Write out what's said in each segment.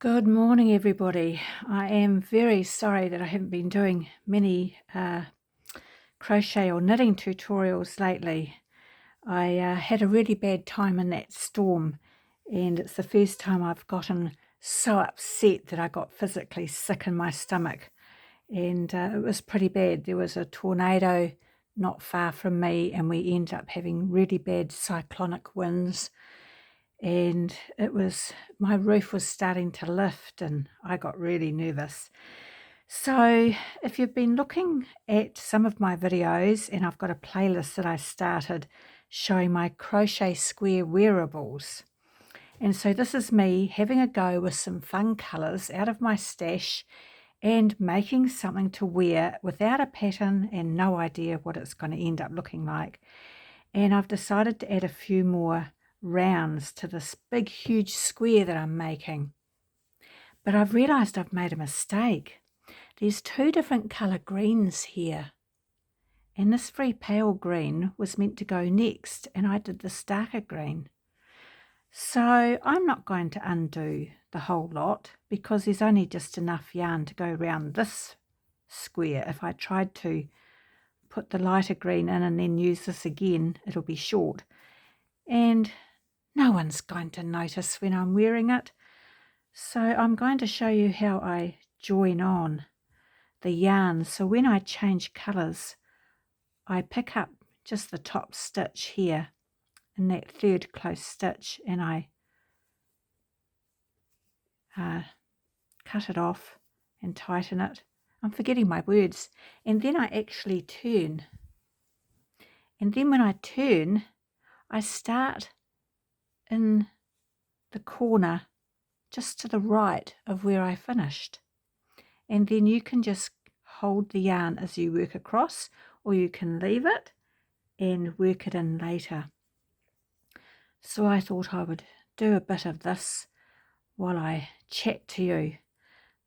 Good morning, everybody. I am very sorry that I haven't been doing many crochet or knitting tutorials lately. I had a really bad time in that storm, and it's the first time I've gotten so upset that I got physically sick in my stomach, and it was pretty bad. There was a tornado not far from me, and we ended up having really bad cyclonic winds, and my roof was starting to lift and I got really nervous. So if you've been looking at some of my videos, and I've got a playlist that I started showing my crochet square wearables. And so this is me having a go with some fun colours out of my stash and making something to wear without a pattern and no idea what it's going to end up looking like. And I've decided to add a few more rounds to this big huge square that I'm making. But I've realized I've made a mistake. There's two different color greens here, and this very pale green was meant to go next, and I did this darker green. So I'm not going to undo the whole lot because there's only just enough yarn to go around this square. If I tried to put the lighter green in and then use this again, it'll be short, and no one's going to notice when I'm wearing it. So I'm going to show you how I join on the yarn. So when I change colours, I pick up just the top stitch here in that third close stitch, and I cut it off and tighten it. I'm forgetting my words. And then I actually turn. And then when I turn, I start in the corner just to the right of where I finished. And then you can just hold the yarn as you work across, or you can leave it and work it in later. So I thought I would do a bit of this while I chat to you.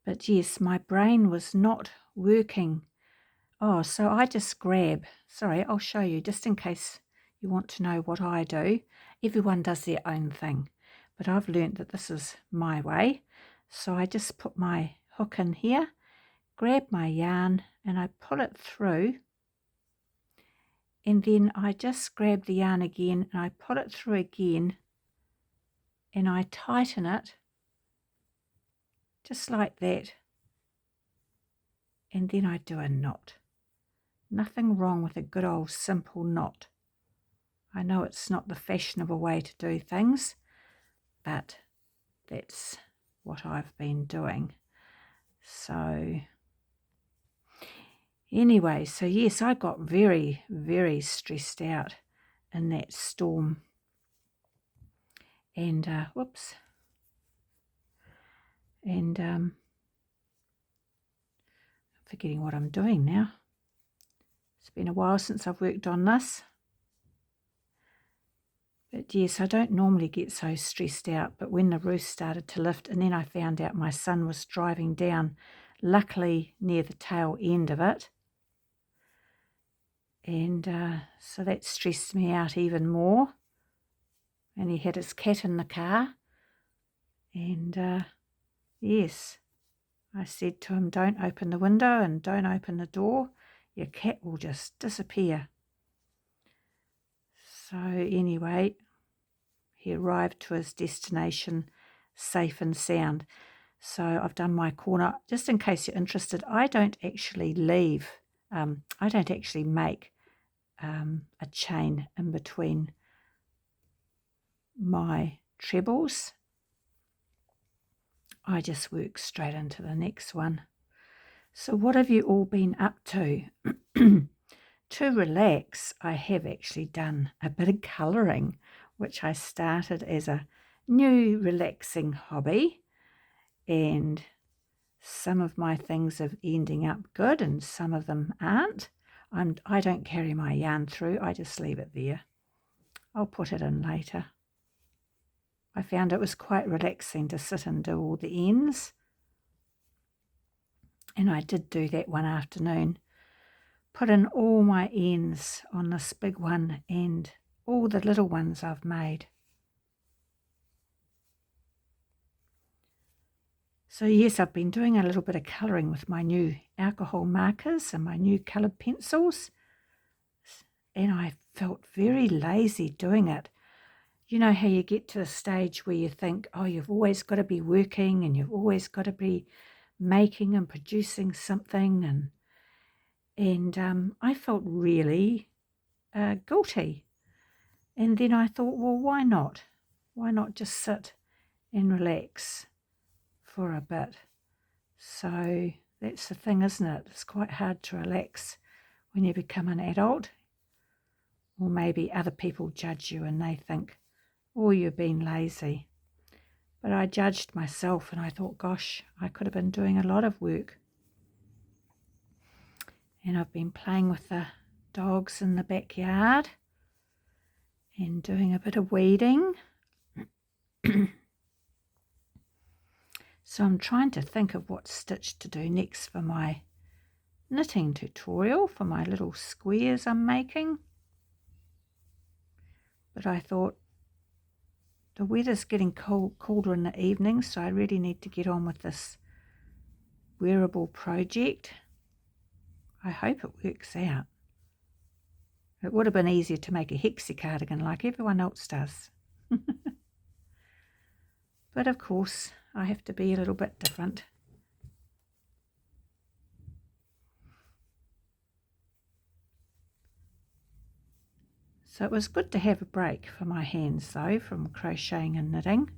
But yes, my brain was not working. Oh, so I just grab, sorry, I'll show you just in case you want to know what I do. Everyone does their own thing, but I've learnt that this is my way. So I just put my hook in here, grab my yarn, and I pull it through, and then I just grab the yarn again and I pull it through again, and I tighten it just like that, and then I do a knot. Nothing wrong with a good old simple knot. I know it's not the fashionable way to do things, but that's what I've been doing. So anyway, so yes, I got very, very stressed out in that storm. And whoops. And forgetting what I'm doing now. It's been a while since I've worked on this. But yes, I don't normally get so stressed out, but when the roof started to lift, and then I found out my son was driving down, luckily near the tail end of it, and so that stressed me out even more. And he had his cat in the car, and yes, I said to him, don't open the window and don't open the door, your cat will just disappear. So anyway, he arrived to his destination safe and sound. So I've done my corner. Just in case you're interested, I don't actually make a chain in between my trebles. I just work straight into the next one. So what have you all been up to? To relax, I have actually done a bit of colouring, which I started as a new relaxing hobby, and some of my things are ending up good and some of them aren't. I don't carry my yarn through, I just leave it there. I'll put it in later. I found it was quite relaxing to sit and do all the ends, and I did do that one afternoon. Put in all my ends on this big one and all the little ones I've made. So yes, I've been doing a little bit of colouring with my new alcohol markers and my new coloured pencils, and I felt very lazy doing it. You know how you get to a stage where you think, oh, you've always got to be working and you've always got to be making and producing something, and I felt really guilty. And then I thought, well, why not? Why not just sit and relax for a bit? So that's the thing, isn't it? It's quite hard to relax when you become an adult, or maybe other people judge you and they think, oh, you've been lazy. But I judged myself and I thought, gosh, I could have been doing a lot of work. And I've been playing with the dogs in the backyard and doing a bit of weeding. So I'm trying to think of what stitch to do next for my knitting tutorial, for my little squares I'm making. But I thought the weather's getting colder in the evening, so I really need to get on with this wearable project. I hope it works out. It would have been easier to make a hexie cardigan like everyone else does. But of course, I have to be a little bit different. So it was good to have a break for my hands though from crocheting and knitting.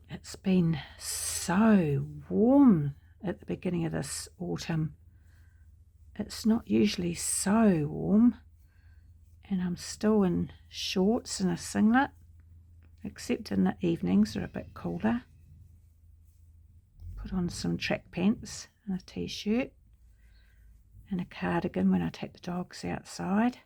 It's been so warm at the beginning of this autumn. It's not usually so warm, and I'm still in shorts and a singlet, except in the evenings are a bit cooler. Put on some track pants and a t-shirt and a cardigan when I take the dogs outside.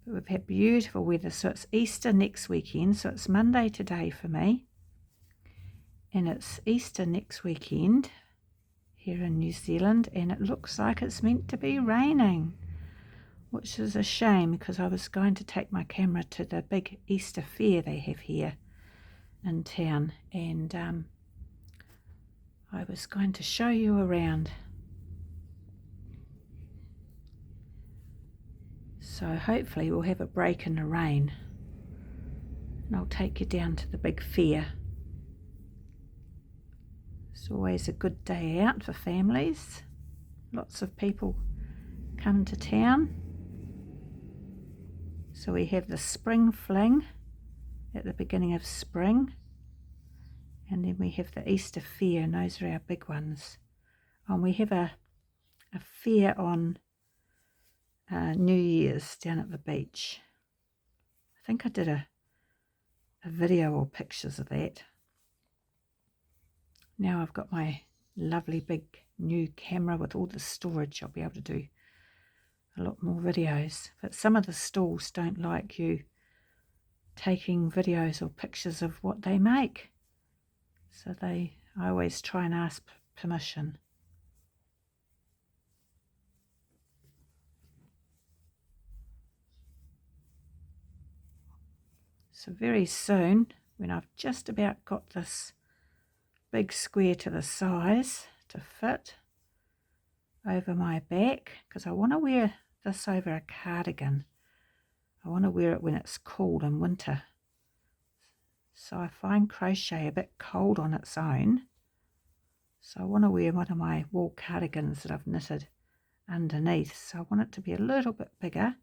But we've had beautiful weather, so it's Easter next weekend, so it's Monday today for me, and it's Easter next weekend here in New Zealand, and it looks like it's meant to be raining, which is a shame because I was going to take my camera to the big Easter fair they have here in town, and I was going to show you around. So hopefully we'll have a break in the rain and I'll take you down to the big fair. It's always a good day out for families. Lots of people come to town. So we have the spring fling at the beginning of spring, and then we have the Easter fair, and those are our big ones. And we have a fair on New Year's down at the beach. I think I did a video or pictures of that. Now I've got my lovely big new camera with all the storage. I'll be able to do a lot more videos, but some of the stalls don't like you taking videos or pictures of what they make, so I always try and ask permission. So very soon, when I've just about got this big square to the size to fit over my back, because I want to wear this over a cardigan. I want to wear it when it's cold in winter. So I find crochet a bit cold on its own. So I want to wear one of my wool cardigans that I've knitted underneath. So I want it to be a little bit bigger.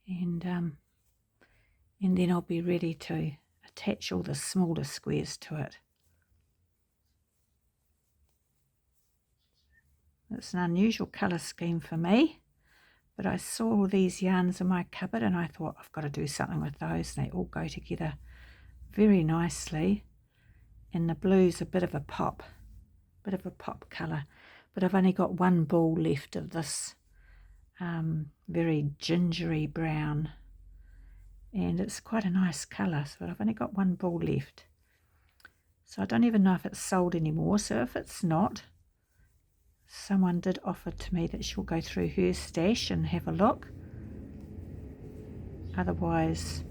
And then I'll be ready to attach all the smaller squares to it. It's an unusual colour scheme for me, but I saw all these yarns in my cupboard and I thought I've got to do something with those. They all go together very nicely, and the blue's a bit of a pop colour, but I've only got one ball left of this very gingery brown, and it's quite a nice colour, so I've only got one ball left. So I don't even know if it's sold anymore. So if it's not, someone did offer to me that she'll go through her stash and have a look. Otherwise,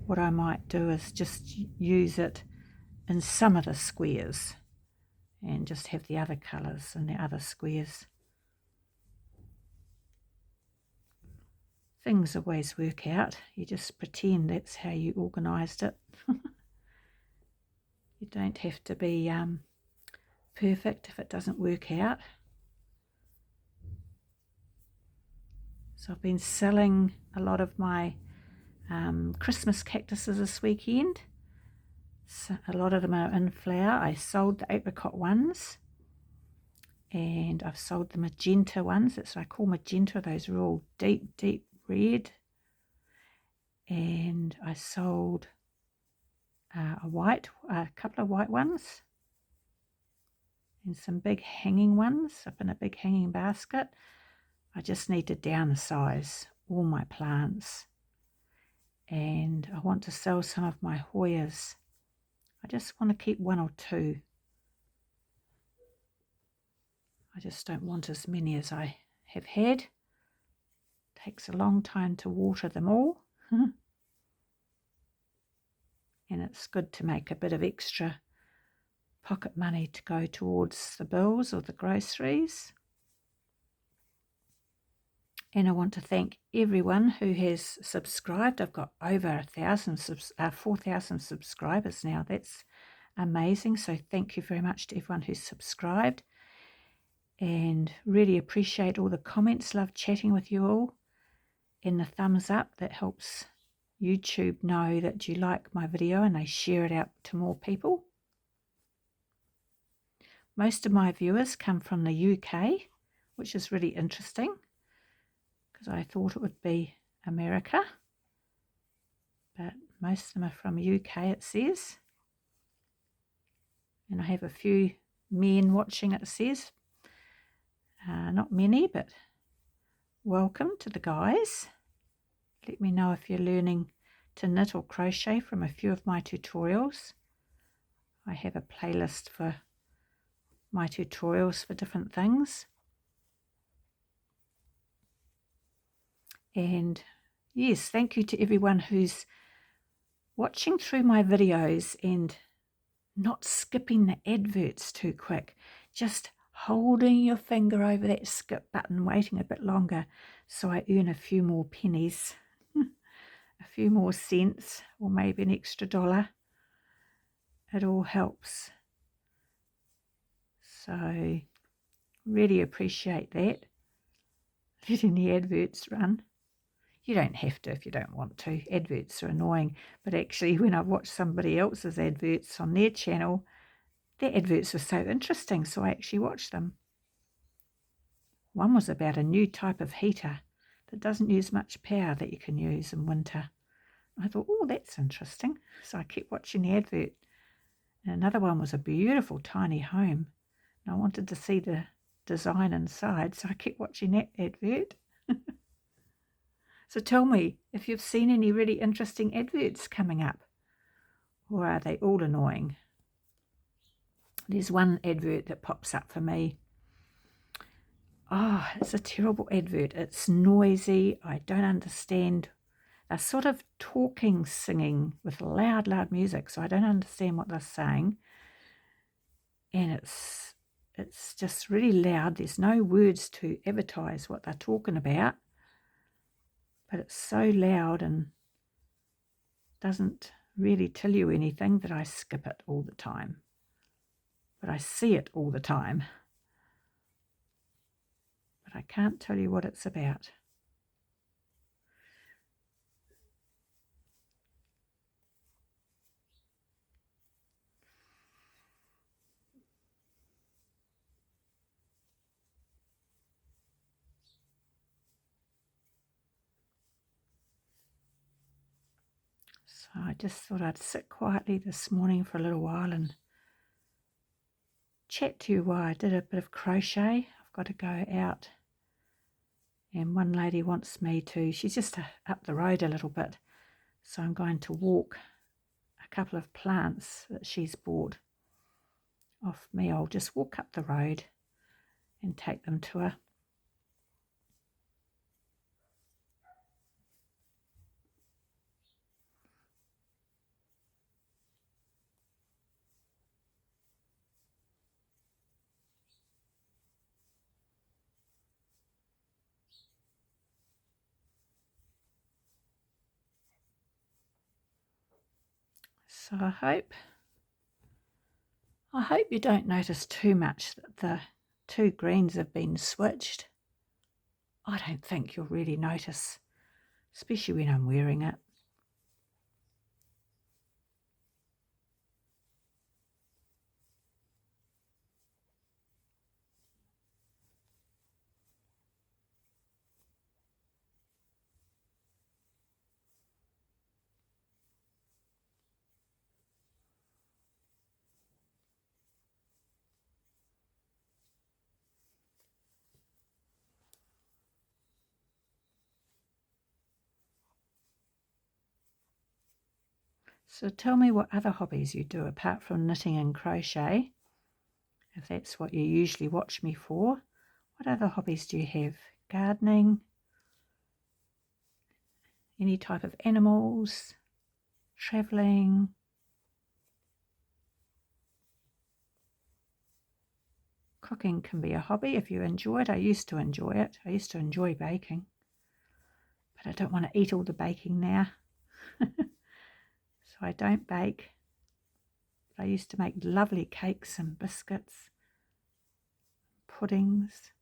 what I might do is just use it in some of the squares and just have the other colours in the other squares. Things always work out. You just pretend that's how you organised it. You don't have to be perfect if it doesn't work out. So I've been selling a lot of my Christmas cactuses this weekend. So a lot of them are in flower. I sold the apricot ones, and I've sold the magenta ones. That's what I call magenta. Those are all deep, deep red. And I sold a couple of white ones, and some big hanging ones up in a big hanging basket. I just need to downsize all my plants, and I want to sell some of my Hoyas. I just want to keep one or two. I just don't want as many as I have had. It takes a long time to water them all. And it's good to make a bit of extra pocket money to go towards the bills or the groceries. And I want to thank everyone who has subscribed. I've got over 4,000 subscribers now. That's amazing. So thank you very much to everyone who's subscribed. And really appreciate all the comments. Love chatting with you all. And the thumbs up, that helps YouTube know that you like my video and they share it out to more people. Most of my viewers come from the UK, which is really interesting, because I thought it would be America, but most of them are from UK, it says. And I have a few men watching, it says. Not many, but welcome to the guys. Let me know if you're learning to knit or crochet from a few of my tutorials. I have a playlist for my tutorials for different things. And yes, thank you to everyone who's watching through my videos and not skipping the adverts too quick, just holding your finger over that skip button, waiting a bit longer so I earn a few more pennies, a few more cents, or maybe an extra $1. It all helps. So really appreciate that, letting the adverts run. You don't have to if you don't want to. Adverts are annoying, but actually when I've watched somebody else's adverts on their channel, their adverts were so interesting, so I actually watched them. One was about a new type of heater that doesn't use much power that you can use in winter. I thought, oh, that's interesting. So I kept watching the advert. And another one was a beautiful tiny home. And I wanted to see the design inside, so I kept watching that advert. So tell me if you've seen any really interesting adverts coming up, or are they all annoying? There's one advert that pops up for me. Oh, it's a terrible advert. It's noisy. I don't understand. They're sort of talking, singing with loud, loud music, so I don't understand what they're saying. And it's just really loud. There's no words to advertise what they're talking about, but it's so loud and doesn't really tell you anything that I skip it all the time. But I see it all the time. But I can't tell you what it's about. So I just thought I'd sit quietly this morning for a little while and chat to you while I did a bit of crochet. I've got to go out, and one lady wants me to, she's just up the road a little bit, so I'm going to walk a couple of plants that she's bought off me. I'll just walk up the road and take them to her. So I hope you don't notice too much that the two greens have been switched. I don't think you'll really notice, especially when I'm wearing it. So tell me what other hobbies you do apart from knitting and crochet, if that's what you usually watch me for. What other hobbies do you have? Gardening? Any type of animals? Travelling? Cooking can be a hobby if you enjoy it. I used to enjoy it. I used to enjoy baking. But I don't want to eat all the baking now. So I don't bake. But I used to make lovely cakes and biscuits, puddings.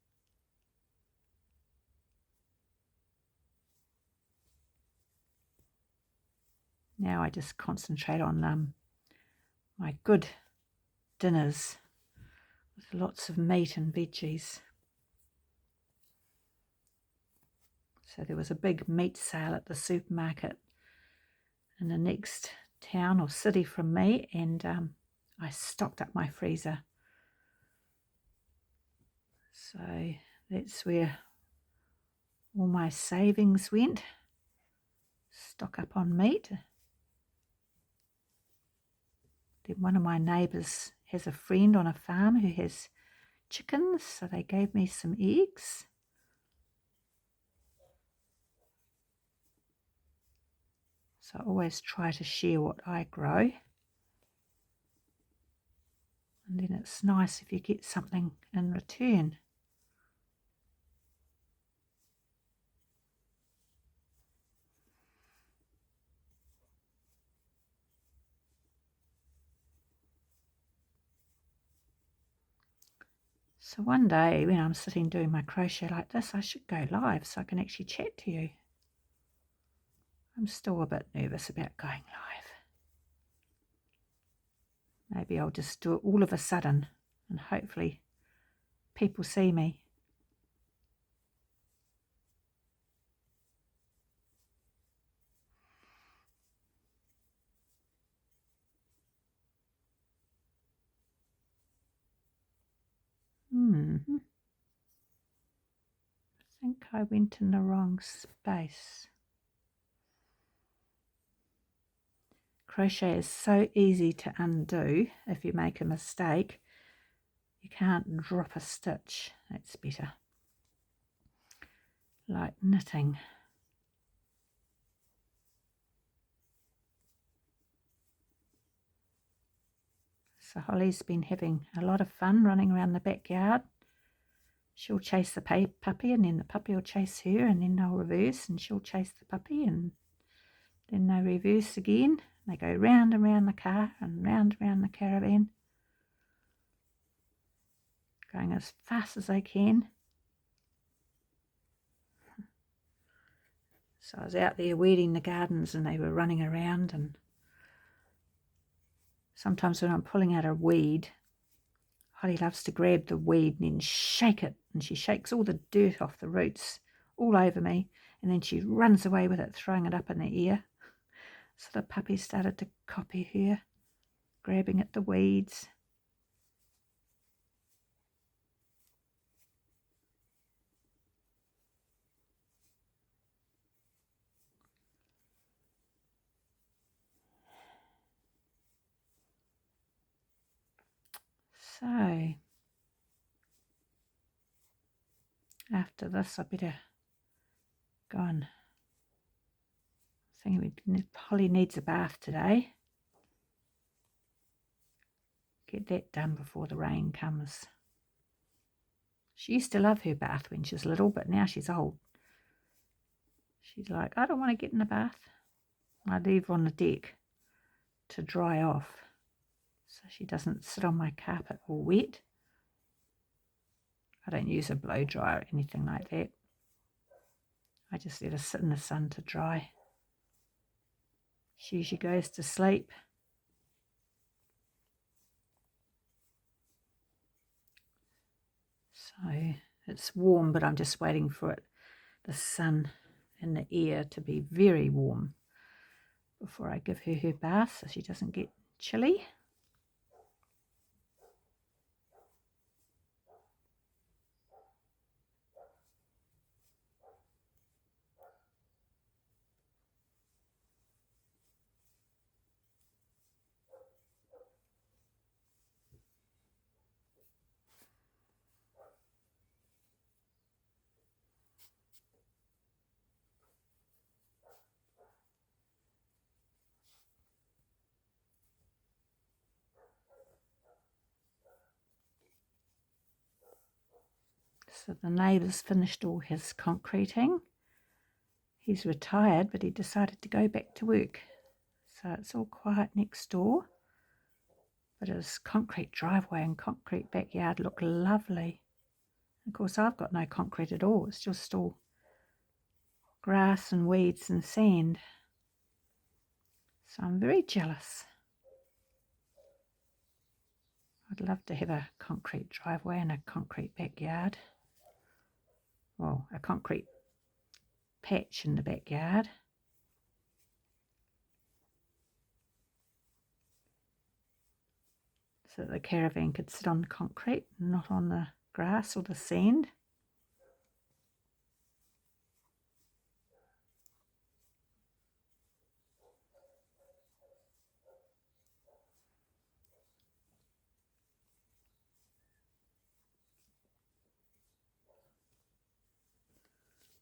Now I just concentrate on my good dinners with lots of meat and veggies. So there was a big meat sale at the supermarket in the next town or city from me, and I stocked up my freezer. So that's where all my savings went. Stock up on meat. Then one of my neighbours has a friend on a farm who has chickens, so they gave me some eggs. So I always try to share what I grow. And then it's nice if you get something in return. So one day when I'm sitting doing my crochet like this, I should go live so I can actually chat to you. I'm still a bit nervous about going live. Maybe I'll just do it all of a sudden and hopefully people see me. I think I went in the wrong space. Crochet is so easy to undo if you make a mistake. You can't drop a stitch. That's better. Like knitting. So Holly's been having a lot of fun running around the backyard. She'll chase the puppy, and then the puppy will chase her, and then they'll reverse, and she'll chase the puppy, and then they reverse again. They go round and round the car and round the caravan, going as fast as they can. So I was out there weeding the gardens and they were running around, and sometimes when I'm pulling out a weed, Holly loves to grab the weed and then shake it, and she shakes all the dirt off the roots all over me, and then she runs away with it, throwing it up in the air. So the puppy started to copy her, grabbing at the weeds. After this, I better go and Holly needs a bath today. Get that done before the rain comes. She used to love her bath when she was little, but now she's old. She's like, I don't want to get in the bath. I leave her on the deck to dry off so she doesn't sit on my carpet all wet. I don't use a blow dryer or anything like that. I just let her sit in the sun to dry. She usually goes to sleep. So it's warm, but I'm just waiting for it, the sun and the air to be very warm before I give her bath so she doesn't get chilly. So the neighbour's finished all his concreting. He's retired, but he decided to go back to work. So it's all quiet next door. But his concrete driveway and concrete backyard look lovely. Of course, I've got no concrete at all. It's just all grass and weeds and sand. So I'm very jealous. I'd love to have a concrete driveway and a concrete backyard. Well, a concrete patch in the backyard. So that the caravan could sit on the concrete, not on the grass or the sand.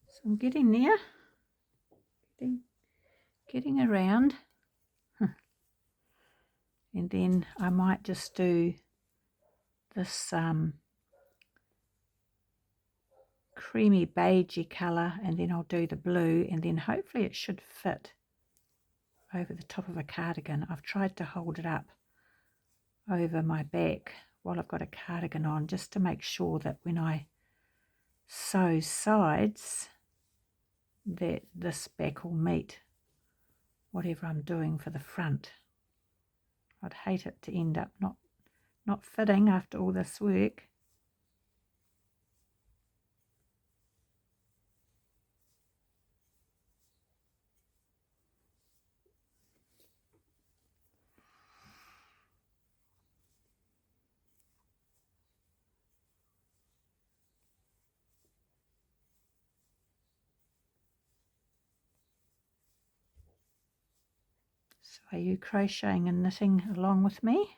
So I'm getting there, getting around. And then I might just do this creamy beigey colour, and then I'll do the blue, and then hopefully it should fit over the top of a cardigan. I've tried to hold it up over my back while I've got a cardigan on, just to make sure that when I sew sides that this back will meet whatever I'm doing for the front. I'd hate it to end up not fitting after all this work. So are you crocheting and knitting along with me?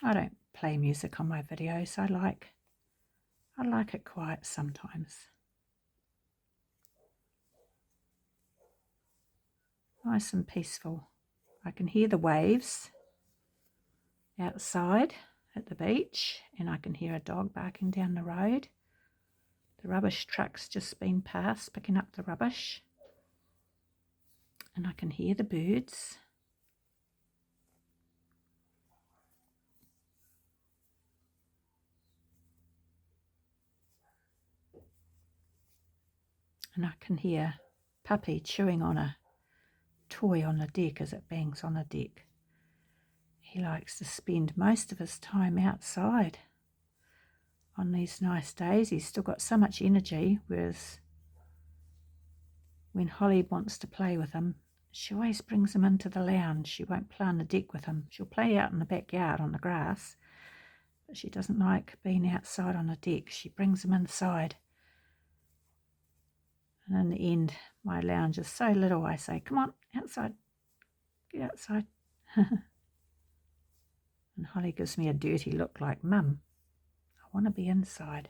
I don't play music on my videos. I like it quiet sometimes. Nice and peaceful. I can hear the waves outside at the beach, and I can hear a dog barking down the road. The rubbish truck's just been past picking up the rubbish, and I can hear the birds. And I can hear Puppy chewing on a toy on the deck as it bangs on the deck. He likes to spend most of his time outside on these nice days. He's still got so much energy, whereas when Holly wants to play with him, she always brings him into the lounge. She won't play on the deck with him. She'll play out in the backyard on the grass, but she doesn't like being outside on the deck. She brings him inside. And in the end, my lounge is so little, I say, come on, outside, get outside. And Holly gives me a dirty look like, Mum, I want to be inside.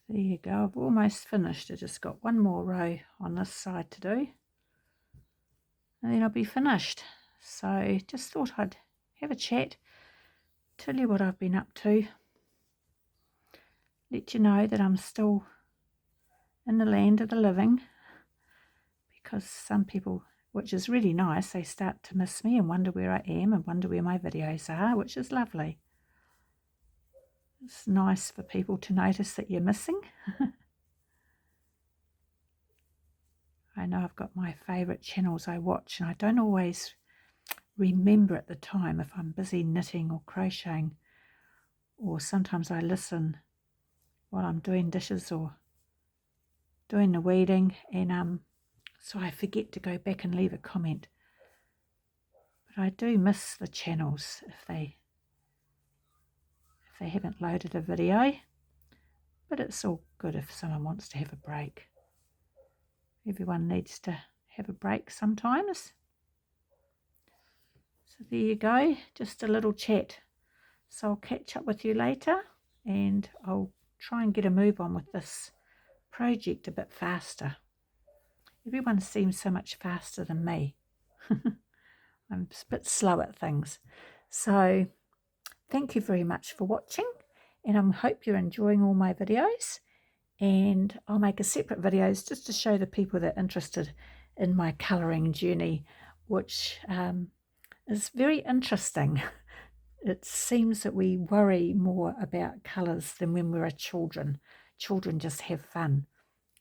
There you go, I've almost finished. I just got one more row on this side to do, and then I'll be finished. So just thought I'd have a chat, tell you what I've been up to, let you know that I'm still in the land of the living, because some people, which is really nice, they start to miss me and wonder where I am and wonder where my videos are, which is lovely. It's nice for people to notice that you're missing. I know I've got my favourite channels I watch, and I don't always remember at the time if I'm busy knitting or crocheting, or sometimes I listen while I'm doing dishes or doing the weeding, and so I forget to go back and leave a comment. But I do miss the channels if they haven't loaded a video, but it's all good if someone wants to have a break. Everyone needs to have a break sometimes. So there you go, just a little chat. So I'll catch up with you later, and I'll try and get a move on with this project a bit faster. Everyone seems so much faster than me. I'm a bit slow at things. So thank you very much for watching, and I hope you're enjoying all my videos, and I'll make a separate videos just to show the people that are interested in my colouring journey, which is very interesting. It seems that we worry more about colours than when we're children. Children just have fun.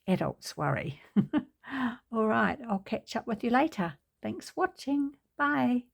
Adults worry. All right, I'll catch up with you later. Thanks for watching. Bye.